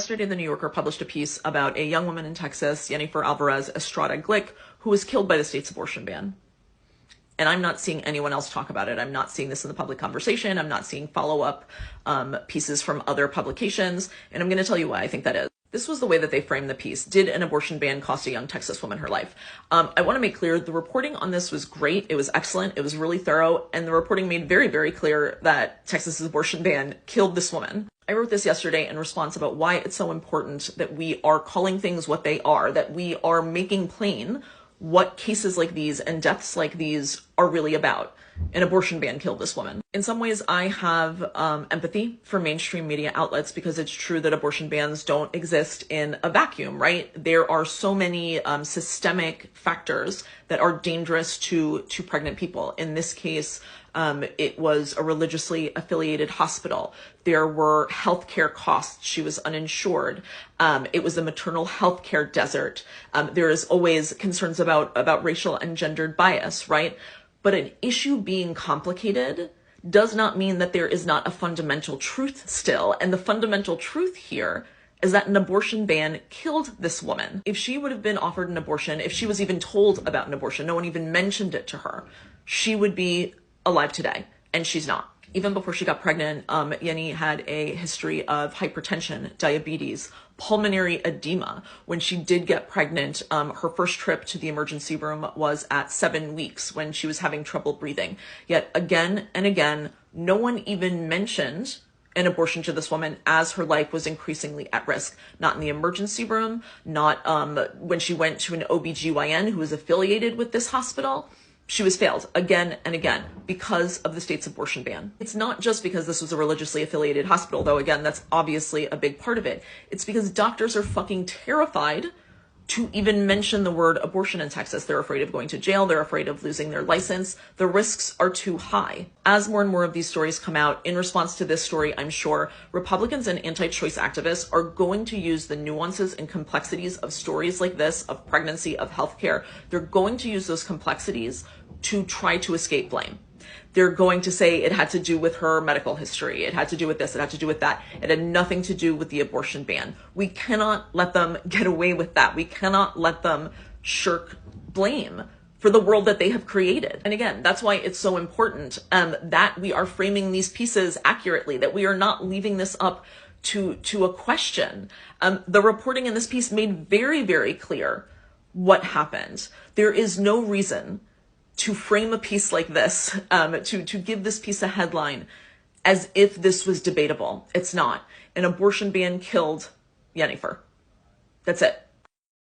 Yesterday, The New Yorker published a piece about a young woman in Texas, Jennifer Alvarez Estrada Glick, who was killed by the state's abortion ban. And I'm not seeing anyone else talk about it. I'm not seeing this in the public conversation. I'm not seeing follow-up pieces from other publications. And I'm going to tell you why I think that is. This was the way that they framed the piece. Did an abortion ban cost a young Texas woman her life? I want to make clear the reporting on this was great. It was excellent. It was really thorough. And the reporting made very, very clear that Texas's abortion ban killed this woman. I wrote this yesterday in response about why it's so important that we are calling things what they are, that we are making plain what cases like these and deaths like these are really about. An abortion ban killed this woman. In some ways, I have empathy for mainstream media outlets because it's true that abortion bans don't exist in a vacuum, right? There are so many systemic factors that are dangerous to pregnant people. In this case, it was a religiously affiliated hospital. There were healthcare costs. She was uninsured. It was a maternal healthcare desert. There is always concerns about racial and gendered bias, right? But an issue being complicated does not mean that there is not a fundamental truth still. And the fundamental truth here is that an abortion ban killed this woman. If she would have been offered an abortion, if she was even told about an abortion, no one even mentioned it to her, she would be alive today, and she's not. Even before she got pregnant, Yenny had a history of hypertension, diabetes, pulmonary edema. When she did get pregnant, her first trip to the emergency room was at 7 weeks when she was having trouble breathing. Yet again and again, no one even mentioned an abortion to this woman as her life was increasingly at risk. Not in the emergency room, not when she went to an OBGYN who was affiliated with this hospital. She was failed again and again because of the state's abortion ban. It's not just because this was a religiously affiliated hospital, though again, that's obviously a big part of it. It's because doctors are fucking terrified to even mention the word abortion in Texas. They're afraid of going to jail. They're afraid of losing their license. The risks are too high. As more and more of these stories come out, in response to this story, I'm sure Republicans and anti-choice activists are going to use the nuances and complexities of stories like this, of pregnancy, of healthcare. They're going to use those complexities to try to escape blame. They're going to say it had to do with her medical history. It had to do with this. It had to do with that. It had nothing to do with the abortion ban. We cannot let them get away with that. We cannot let them shirk blame for the world that they have created. And again, that's why it's so important that we are framing these pieces accurately, that we are not leaving this up to a question. The reporting in this piece made very, very clear what happened. There is no reason to frame a piece like this, to give this piece a headline as if this was debatable. It's not. An abortion ban killed Jennifer. That's it.